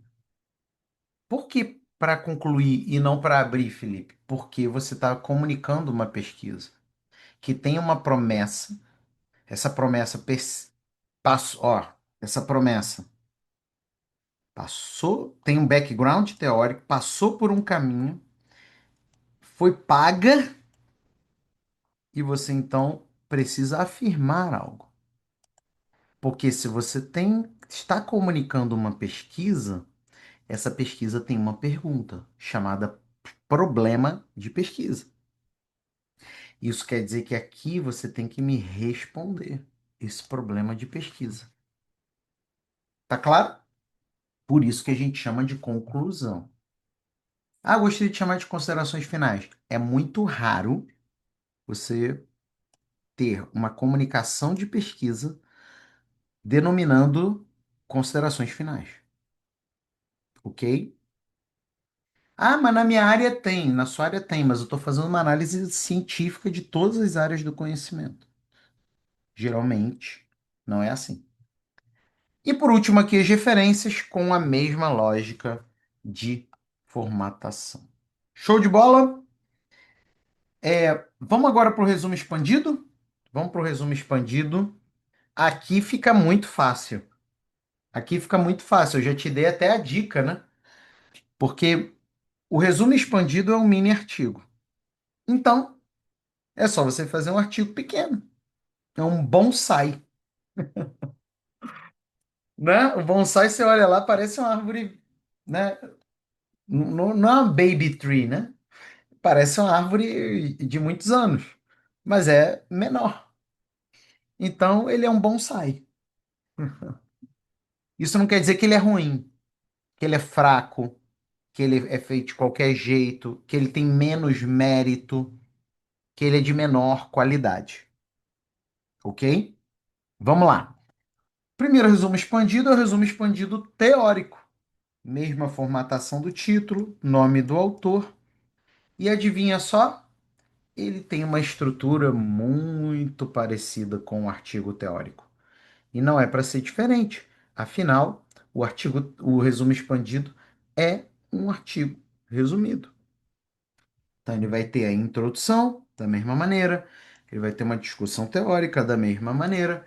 Por que para concluir e não para abrir, Felipe? Porque você está comunicando uma pesquisa que tem uma promessa. Essa promessa passou, ó, essa promessa passou, tem um background teórico, passou por um caminho, foi paga e você então precisa afirmar algo. Porque se você está comunicando uma pesquisa, essa pesquisa tem uma pergunta chamada problema de pesquisa. Isso quer dizer que aqui você tem que me responder esse problema de pesquisa. Tá claro? Por isso que a gente chama de conclusão. Ah, gostaria de chamar de considerações finais. É muito raro você ter uma comunicação de pesquisa denominando considerações finais, ok? Ah, mas na minha área tem, na sua área tem, mas eu estou fazendo uma análise científica de todas as áreas do conhecimento. Geralmente, não é assim. E por último, aqui as referências com a mesma lógica de formatação. Show de bola? Vamos agora para o resumo expandido? Vamos para o resumo expandido. Aqui fica muito fácil. Aqui fica muito fácil. Eu já te dei até a dica, né? Porque o resumo expandido é um mini artigo. Então, é só você fazer um artigo pequeno. É um bonsai, né? O bonsai, você olha lá, parece uma árvore, né? Não é uma baby tree, né? Parece uma árvore de muitos anos, mas é menor. Então, ele é um bonsai. Isso não quer dizer que ele é ruim, que ele é fraco, que ele é feito de qualquer jeito, que ele tem menos mérito, que ele é de menor qualidade. Ok? Vamos lá. Primeiro resumo expandido é o resumo expandido teórico. Mesma formatação do título, nome do autor. E adivinha só? Ele tem uma estrutura muito parecida com o artigo teórico. E não é para ser diferente. Afinal, o resumo expandido é um artigo resumido. Então, ele vai ter a introdução da mesma maneira, ele vai ter uma discussão teórica da mesma maneira,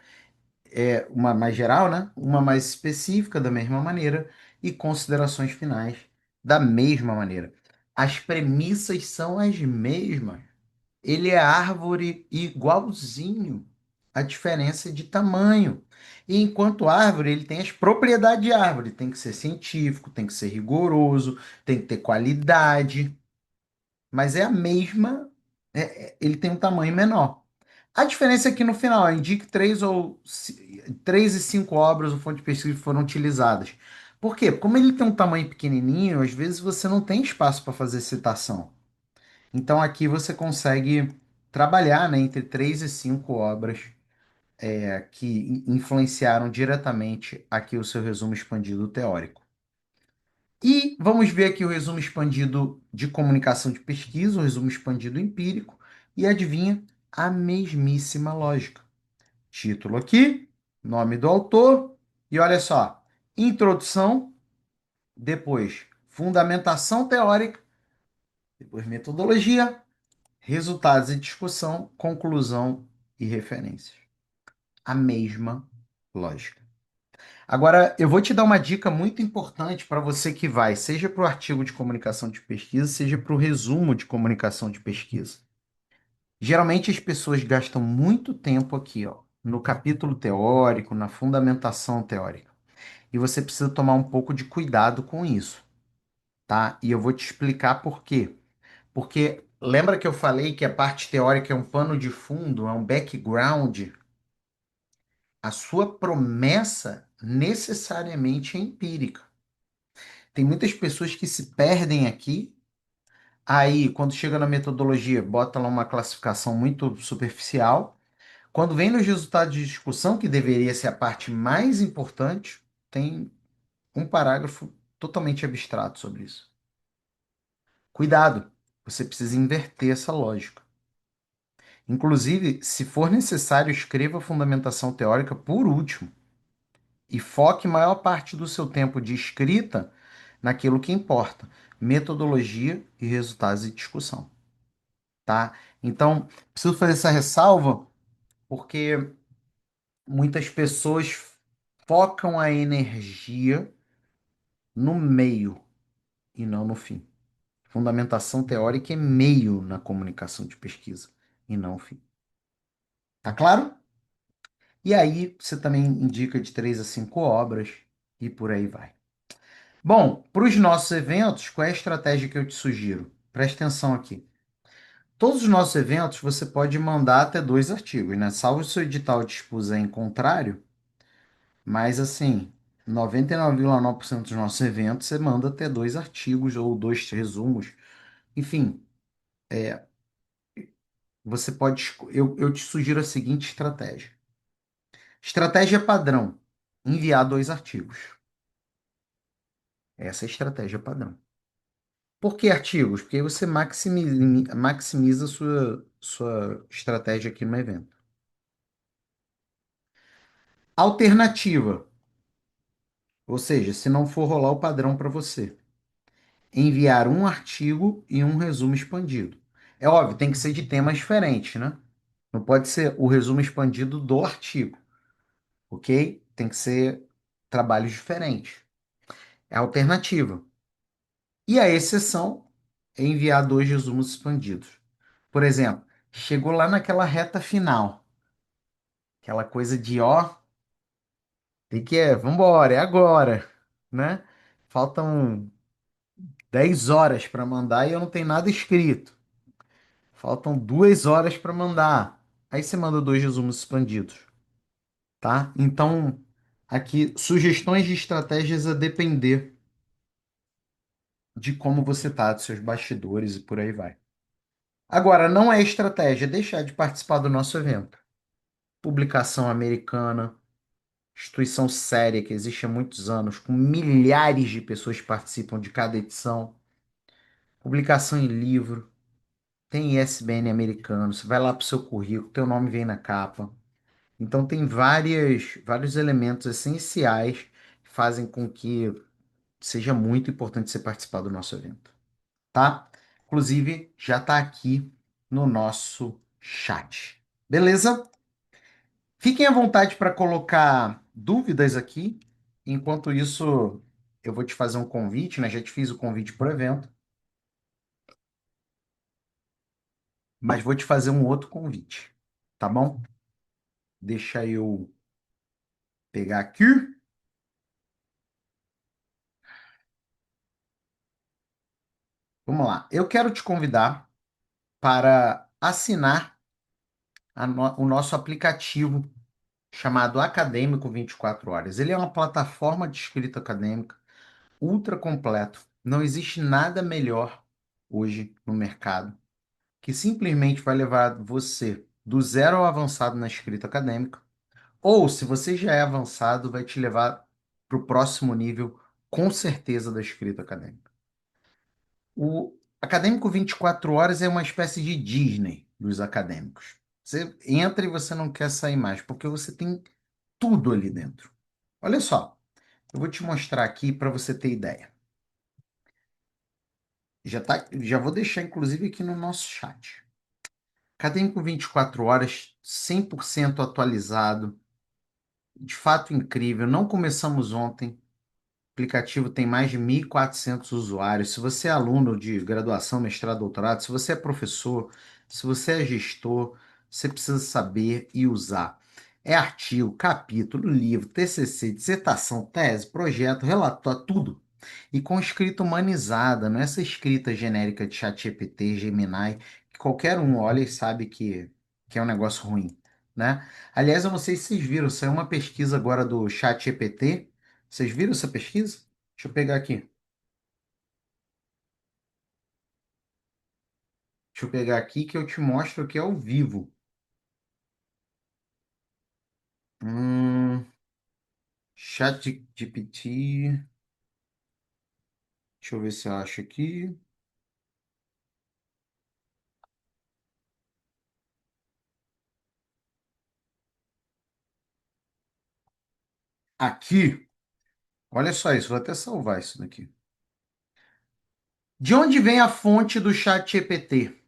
uma mais geral, né? Uma mais específica da mesma maneira e considerações finais da mesma maneira. As premissas são as mesmas. Ele é árvore igualzinho. A diferença é de tamanho. E enquanto árvore, ele tem as propriedades de árvore. Tem que ser científico, tem que ser rigoroso, tem que ter qualidade. Mas é a mesma. Ele tem um tamanho menor. A diferença é que no final, indique três e cinco obras ou fonte de pesquisa que foram utilizadas. Por quê? Como ele tem um tamanho pequenininho, às vezes você não tem espaço para fazer citação. Então aqui você consegue trabalhar, né, entre três e cinco obras que influenciaram diretamente aqui o seu resumo expandido teórico. E vamos ver aqui o resumo expandido de comunicação de pesquisa, o resumo expandido empírico, e adivinha a mesmíssima lógica. Título aqui, nome do autor, e olha só, introdução, depois fundamentação teórica, depois metodologia, resultados e discussão, conclusão e referências. A mesma lógica. Agora, eu vou te dar uma dica muito importante para você que vai, seja para o artigo de comunicação de pesquisa, seja para o resumo de comunicação de pesquisa. Geralmente as pessoas gastam muito tempo aqui, ó, no capítulo teórico, na fundamentação teórica. E você precisa tomar um pouco de cuidado com isso, tá? E eu vou te explicar por quê. Porque lembra que eu falei que a parte teórica é um pano de fundo, é um background? A sua promessa necessariamente é empírica. Tem muitas pessoas que se perdem aqui. Aí, quando chega na metodologia, bota lá uma classificação muito superficial. Quando vem nos resultados de discussão, que deveria ser a parte mais importante, tem um parágrafo totalmente abstrato sobre isso. Cuidado, você precisa inverter essa lógica. Inclusive, se for necessário, escreva a fundamentação teórica por último e foque maior parte do seu tempo de escrita naquilo que importa, metodologia e resultados de discussão, tá? Então, preciso fazer essa ressalva porque muitas pessoas focam a energia no meio e não no fim. Fundamentação teórica é meio na comunicação de pesquisa e não fim. Tá claro? E aí você também indica de 3 a 5 obras e por aí vai. Bom, para os nossos eventos, qual é a estratégia que eu te sugiro? Presta atenção aqui. Todos os nossos eventos você pode mandar até 2 artigos, né? Salvo se o edital dispuser em contrário, mas assim, 99,9% dos nossos eventos você manda até 2 artigos ou 2 resumos. Enfim, você pode. Eu te sugiro a seguinte estratégia. Estratégia padrão: enviar 2 artigos. Essa é a estratégia padrão. Por que artigos? Porque aí você maximiza a sua estratégia aqui no evento. Alternativa, ou seja, se não for rolar o padrão para você, enviar um artigo e um resumo expandido. É óbvio, tem que ser de temas diferentes, né? Não pode ser o resumo expandido do artigo, ok? Tem que ser trabalhos diferentes. É a alternativa. E a exceção é enviar 2 resumos expandidos. Por exemplo, chegou lá naquela reta final, aquela coisa de ó, tem que vambora, é agora, né? Faltam 10 horas para mandar e eu não tenho nada escrito. Faltam 2 horas para mandar. Aí você manda 2 resumos expandidos, tá? Então, aqui, sugestões de estratégias a depender de como você tá, dos seus bastidores e por aí vai. Agora, não é estratégia deixar de participar do nosso evento. Publicação americana, instituição séria que existe há muitos anos, com milhares de pessoas que participam de cada edição. Publicação em livro, tem ISBN americano, você vai lá para o seu currículo, teu nome vem na capa. Então tem vários elementos essenciais que fazem com que seja muito importante você participar do nosso evento, tá? Inclusive, já está aqui no nosso chat. Beleza? Fiquem à vontade para colocar dúvidas aqui. Enquanto isso, eu vou te fazer um convite, né? Já te fiz o convite para o evento, mas vou te fazer um outro convite, tá bom? Deixa eu pegar aqui. Vamos lá. Eu quero te convidar para assinar o nosso aplicativo chamado Acadêmico 24 Horas. Ele é uma plataforma de escrita acadêmica ultra completo. Não existe nada melhor hoje no mercado que simplesmente vai levar você do zero ao avançado na escrita acadêmica, ou se você já é avançado, vai te levar para o próximo nível, com certeza, da escrita acadêmica. O Acadêmico 24 Horas é uma espécie de Disney dos acadêmicos. Você entra e você não quer sair mais, porque você tem tudo ali dentro. Olha só, eu vou te mostrar aqui para você ter ideia. Já vou deixar, inclusive, aqui no nosso chat. Acadêmico 24 Horas, 100% atualizado, de fato incrível. Não começamos ontem. O aplicativo tem mais de 1.400 usuários. Se você é aluno de graduação, mestrado, doutorado, se você é professor, se você é gestor, você precisa saber e usar. É artigo, capítulo, livro, TCC, dissertação, tese, projeto, relatório, tudo. E com escrita humanizada, não é essa escrita genérica de ChatGPT, Gemini, que qualquer um olha e sabe que é um negócio ruim, né? Aliás, eu não sei se vocês viram, saiu uma pesquisa agora do ChatGPT. Vocês viram essa pesquisa? Deixa eu pegar aqui. Deixa eu pegar aqui que eu te mostro que é ao vivo. ChatGPT. Deixa eu ver se eu acho aqui. Aqui. Olha só isso, vou até salvar isso daqui. De onde vem a fonte do ChatGPT?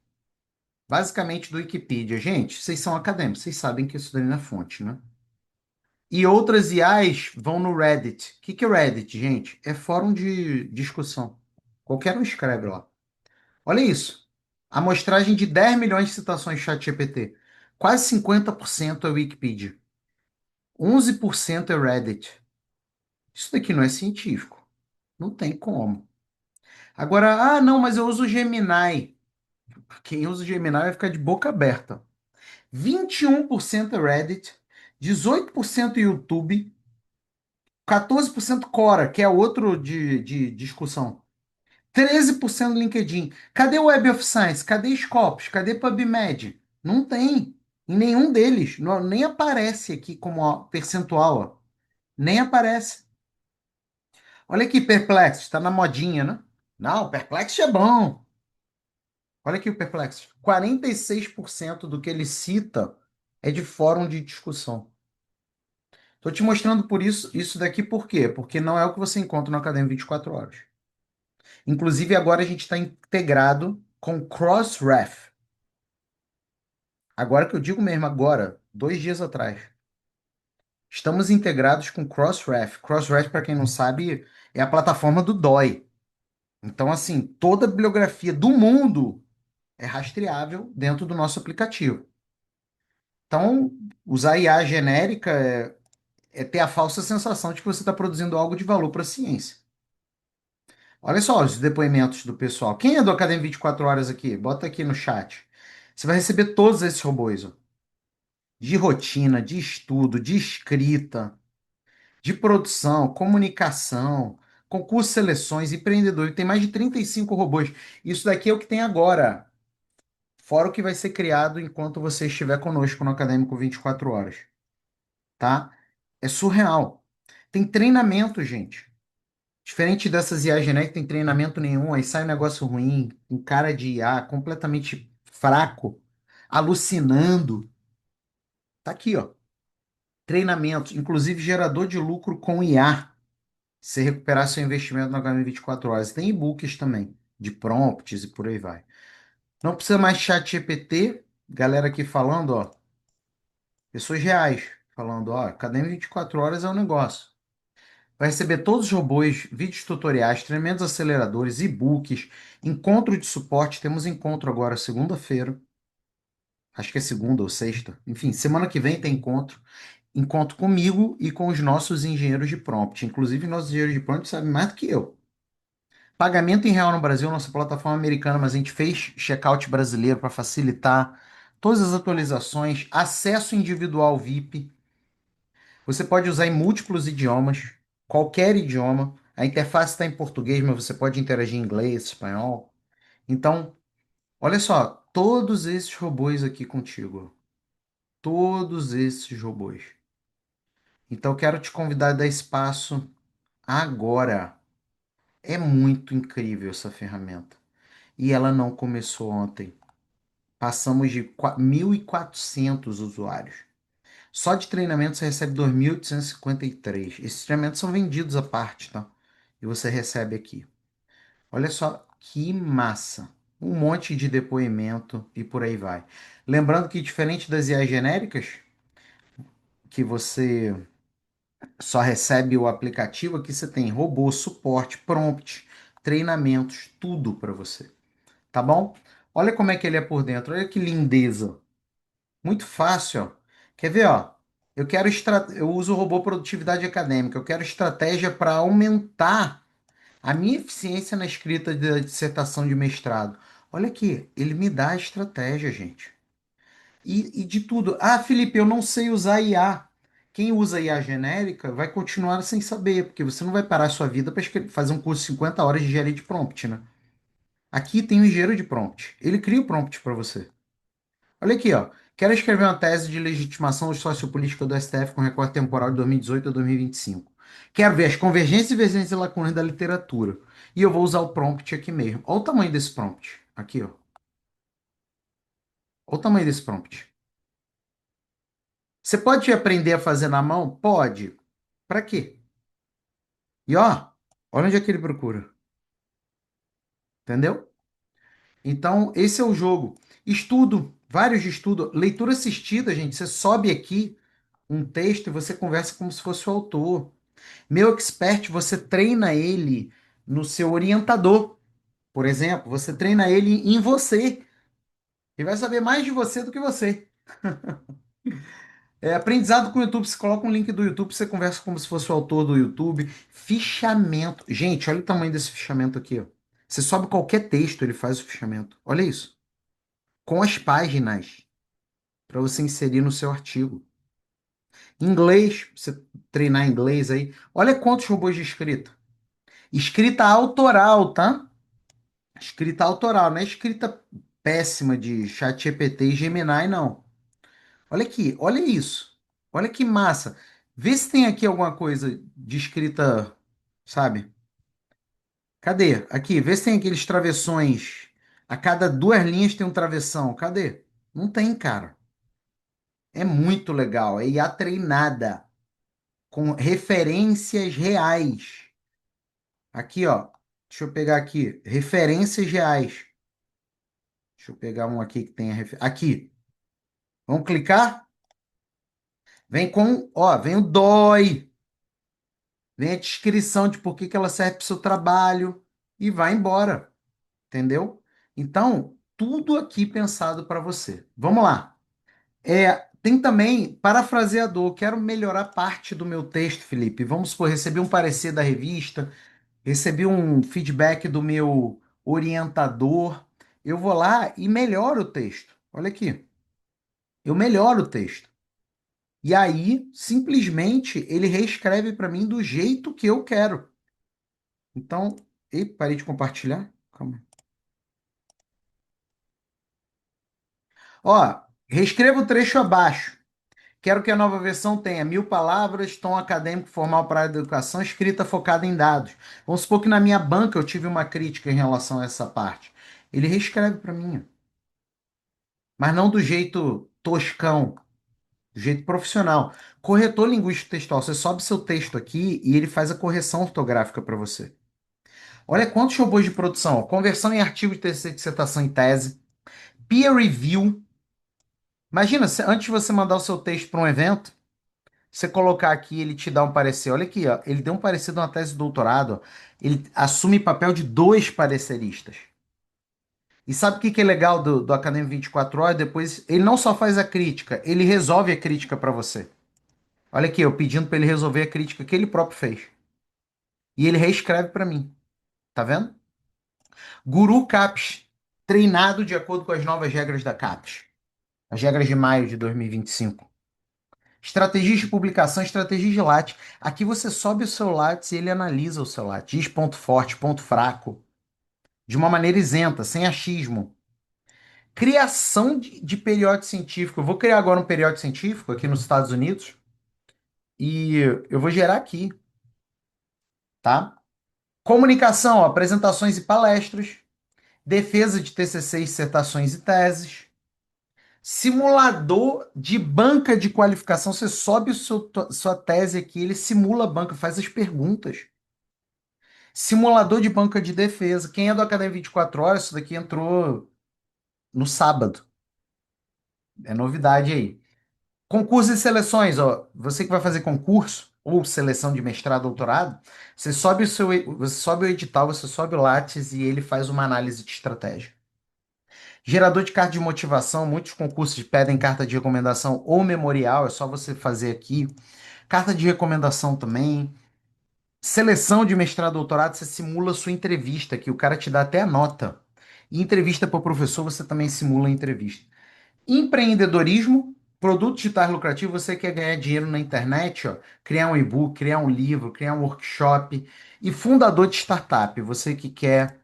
Basicamente do Wikipedia. Gente, vocês são acadêmicos, vocês sabem que isso daí não é fonte, né? E outras IAs vão no Reddit. O que que é o Reddit, gente? É fórum de discussão. Qualquer um escreve lá. Olha isso. Amostragem de 10 milhões de citações de ChatGPT. Quase 50% é Wikipedia. 11% é Reddit. Isso daqui não é científico. Não tem como. Agora, não, mas eu uso o Gemini. Quem usa o Gemini vai ficar de boca aberta. 21% é Reddit, 18% YouTube, 14% Quora, que é outro de discussão. 13% LinkedIn. Cadê o Web of Science? Cadê Scopus? Cadê PubMed? Não tem. Em nenhum deles. Nem aparece aqui como ó, percentual. Ó. Nem aparece. Olha aqui, Perplexity. Está na modinha, né? Não, Perplexity é bom. Olha aqui o Perplexity. 46% do que ele cita é de fórum de discussão. Estou te mostrando por isso daqui por quê? Porque não é o que você encontra no Academia 24 horas. Inclusive, agora a gente está integrado com Crossref. Agora que eu digo mesmo, agora, 2 dias atrás. Estamos integrados com Crossref. Crossref, para quem não sabe, é a plataforma do DOI. Então, assim, toda a bibliografia do mundo é rastreável dentro do nosso aplicativo. Então, usar IA genérica é ter a falsa sensação de que você está produzindo algo de valor para a ciência. Olha só os depoimentos do pessoal. Quem é do Academia 24 Horas aqui? Bota aqui no chat. Você vai receber todos esses robôs, ó, de rotina, de estudo, de escrita, de produção, comunicação, concurso, seleções, empreendedor. Tem mais de 35 robôs. Isso daqui é o que tem agora, fora o que vai ser criado enquanto você estiver conosco no Acadêmico 24 Horas, tá? É surreal. Tem treinamento, gente. Diferente dessas IA genéricas, tem treinamento nenhum, aí sai um negócio ruim, um cara de IA completamente fraco, alucinando. Tá aqui, ó. Treinamento, inclusive gerador de lucro com IA. Se recuperar seu investimento no HM 24 horas. Tem e-books também, de prompts e por aí vai. Não precisa mais chat GPT, galera aqui falando, ó, pessoas reais, falando, ó, Academia 24 horas é um negócio. Vai receber todos os robôs, vídeos tutoriais, tremendos aceleradores, e-books, encontro de suporte. Temos encontro agora segunda-feira. Acho que é segunda ou sexta. Enfim, semana que vem tem encontro. Encontro comigo e com os nossos engenheiros de prompt. Inclusive, nossos engenheiros de prompt sabem mais do que eu. Pagamento em real no Brasil, nossa plataforma americana, mas a gente fez checkout brasileiro para facilitar todas as atualizações, acesso individual VIP. Você pode usar em múltiplos idiomas, qualquer idioma. A interface está em português, mas você pode interagir em inglês, espanhol. Então, olha só, todos esses robôs aqui contigo. Todos esses robôs. Então, eu quero te convidar a dar espaço agora. É muito incrível essa ferramenta. E ela não começou ontem. Passamos de 1.400 usuários. Só de treinamento você recebe 2.853. Esses treinamentos são vendidos à parte, tá? E você recebe aqui. Olha só que massa. Um monte de depoimento e por aí vai. Lembrando que, diferente das IAs genéricas, que você Só recebe o aplicativo. Aqui você tem robô, suporte, prompt, treinamentos, tudo para você. Tá bom? Olha como é que ele é por dentro. Olha que lindeza. Muito fácil, ó. Quer ver, ó? Eu uso o robô produtividade acadêmica. Eu quero estratégia para aumentar a minha eficiência na escrita da dissertação de mestrado. Olha aqui, ele me dá a estratégia, gente. E de tudo. Ah, Felipe, eu não sei usar IA. Quem usa IA genérica vai continuar sem saber, porque você não vai parar a sua vida para fazer um curso de 50 horas de engenharia de prompt, né? Aqui tem o engenheiro de prompt. Ele cria o prompt para você. Olha aqui, ó. Quero escrever uma tese de legitimação sociopolítica do STF com recorte temporal de 2018 a 2025. Quero ver as convergências, divergências e lacunas da literatura. E eu vou usar o prompt aqui mesmo. Olha o tamanho desse prompt. Aqui, ó. Olha o tamanho desse prompt. Você pode aprender a fazer na mão? Pode. Para quê? E ó, olha onde é que ele procura. Entendeu? Então, esse é o jogo. Estudo, vários de estudo. Leitura assistida, gente. Você sobe aqui um texto e você conversa como se fosse o autor. Meu expert, você treina ele no seu orientador, por exemplo. Você treina ele em você. Ele vai saber mais de você do que você. É, aprendizado com o YouTube, você coloca um link do YouTube, você conversa como se fosse o autor do YouTube. Fichamento. Gente, olha o tamanho desse fichamento aqui, ó. Você sobe qualquer texto, ele faz o fichamento. Olha isso. Com as páginas para você inserir no seu artigo. Inglês, você treinar inglês aí. Olha quantos robôs de escrita. Escrita autoral, tá? Escrita autoral, não é escrita péssima de ChatGPT e Gemini, não. Olha aqui, olha isso. Olha que massa. Vê se tem aqui alguma coisa de escrita, sabe? Cadê? Aqui, vê se tem aqueles travessões. A cada duas linhas tem um travessão. Cadê? Não tem, cara. É muito legal. É IA treinada, com referências reais. Aqui, ó. Deixa eu pegar aqui. Referências reais. Deixa eu pegar um aqui que tenha referência. Aqui. Vamos clicar? Vem com, ó, vem o DOI, vem a descrição de por que que ela serve para o seu trabalho e vai embora, entendeu? Então, tudo aqui pensado para você. Vamos lá. Tem também parafraseador. Quero melhorar parte do meu texto, Felipe. Vamos supor, recebi um parecer da revista, recebi um feedback do meu orientador. Eu vou lá e melhoro o texto. Olha aqui. Eu melhoro o texto. E aí, simplesmente, ele reescreve para mim do jeito que eu quero. Então, e parei de compartilhar? Calma. Ó, reescreva o trecho abaixo. Quero que a nova versão tenha 1.000 palavras, tom acadêmico formal para a educação, escrita focada em dados. Vamos supor que na minha banca eu tive uma crítica em relação a essa parte. Ele reescreve para mim, mas não do jeito toscão, do jeito profissional. Corretor linguístico textual, você sobe seu texto aqui e ele faz a correção ortográfica para você. Olha quantos robôs de produção. Conversão em artigo de TCC, dissertação e tese. Peer review. Imagina, antes de você mandar o seu texto para um evento, você colocar aqui, ele te dá um parecer. Olha aqui, ó, ele deu um parecer de uma tese de doutorado. Ó. Ele assume papel de dois pareceristas. E sabe o que que é legal do Acadêmico 24 Horas? Depois, ele não só faz a crítica, ele resolve a crítica para você. Olha aqui, eu pedindo para ele resolver a crítica que ele próprio fez. E ele reescreve para mim. Tá vendo? Guru CAPES, treinado de acordo com as novas regras da CAPES, as regras de maio de 2025. Estratégias de publicação, estratégias de Lattes. Aqui você sobe o seu Lattes e ele analisa o seu Lattes, diz ponto forte, ponto fraco, de uma maneira isenta, sem achismo. Criação de periódico científico. Eu vou criar agora um periódico científico aqui nos Estados Unidos e eu vou gerar aqui, tá? Comunicação, ó, apresentações e palestras, defesa de TCC, dissertações e teses. Simulador de banca de qualificação. Você sobe sua tese aqui, ele simula a banca, faz as perguntas. Simulador de banca de defesa. Quem é do Academia 24 Horas, isso daqui entrou no sábado. É novidade aí. Concursos e seleções, ó. Você que vai fazer concurso, ou seleção de mestrado, doutorado, você sobe o edital, você sobe o Lattes e ele faz uma análise de estratégia. Gerador de carta de motivação, muitos concursos pedem carta de recomendação ou memorial, é só você fazer aqui. Carta de recomendação também. Seleção de mestrado, doutorado, você simula a sua entrevista, que o cara te dá até a nota. E entrevista para o professor, você também simula a entrevista. Empreendedorismo, produto digital lucrativo, você quer ganhar dinheiro na internet, ó, criar um e-book, criar um livro, criar um workshop. E fundador de startup, você que quer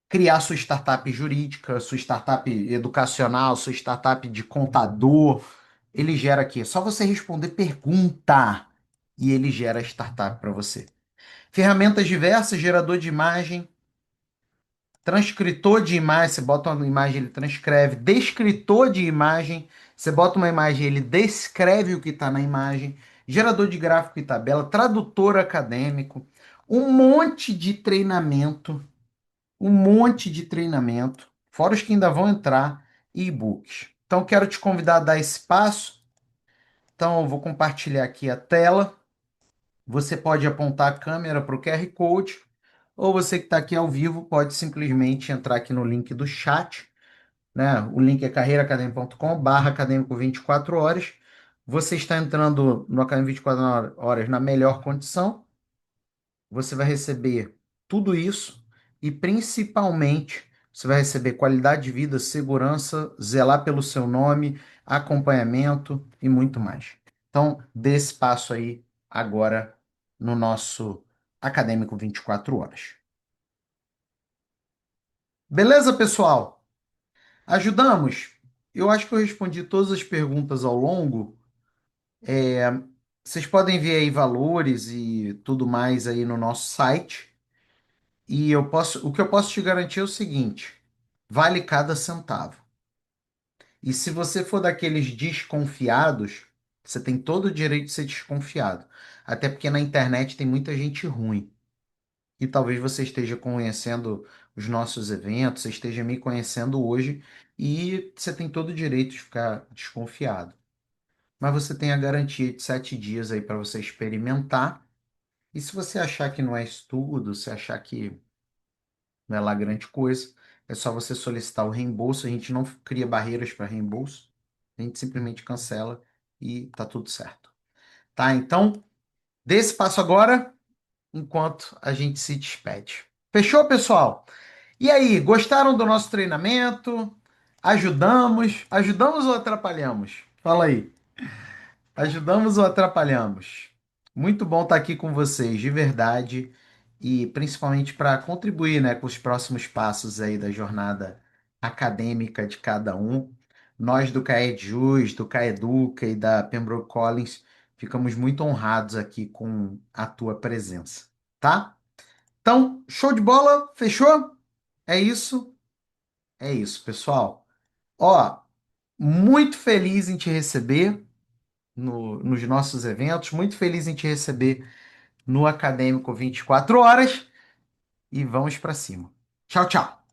criar sua startup jurídica, sua startup educacional, sua startup de contador, ele gera aqui. É só você responder pergunta e ele gera a startup para você. Ferramentas diversas, gerador de imagem, transcritor de imagem, você bota uma imagem, ele transcreve. Descritor de imagem, você bota uma imagem, ele descreve o que está na imagem. Gerador de gráfico e tabela, tradutor acadêmico, um monte de treinamento, um monte de treinamento, fora os que ainda vão entrar, e e-books. Então, quero te convidar a dar esse passo. Então, eu vou compartilhar aqui a tela. Você pode apontar a câmera para o QR Code, ou você que está aqui ao vivo pode simplesmente entrar aqui no link do chat, né? O link é carreiraacadêmica.com/barra acadêmico 24 horas. Você está entrando no Acadêmico 24 horas na melhor condição. Você vai receber tudo isso e principalmente você vai receber qualidade de vida, segurança, zelar pelo seu nome, acompanhamento e muito mais. Então, dê esse passo aí agora no nosso Acadêmico 24 horas. Beleza, pessoal? Ajudamos? Eu acho que eu respondi todas as perguntas ao longo. É, Vocês podem ver aí valores e tudo mais aí no nosso site. E o que eu posso te garantir é o seguinte: vale cada centavo. E se você for daqueles desconfiados, você tem todo o direito de ser desconfiado. Até porque na internet tem muita gente ruim. E talvez você esteja conhecendo os nossos eventos, você esteja me conhecendo hoje e você tem todo o direito de ficar desconfiado. Mas você tem a garantia de 7 dias aí para você experimentar. E se você achar que não é estudo, se achar que não é lá grande coisa. É só você solicitar o reembolso. A gente não cria barreiras para reembolso. A gente simplesmente cancela e tá tudo certo. Tá? Então, dê esse passo agora, enquanto a gente se despede. Fechou, pessoal? E aí, gostaram do nosso treinamento? Ajudamos? Ajudamos ou atrapalhamos? Fala aí. Ajudamos ou atrapalhamos? Muito bom estar aqui com vocês, de verdade, e principalmente para contribuir, né, com os próximos passos aí da jornada acadêmica de cada um. Nós do CaEdJus, do CaEduca e da Pembroke Collins ficamos muito honrados aqui com a tua presença, tá? Então, show de bola, fechou? É isso? É isso, pessoal. Ó, muito feliz em te receber nos nossos eventos. Muito feliz em te receber no Acadêmico 24 horas e vamos para cima. Tchau, tchau.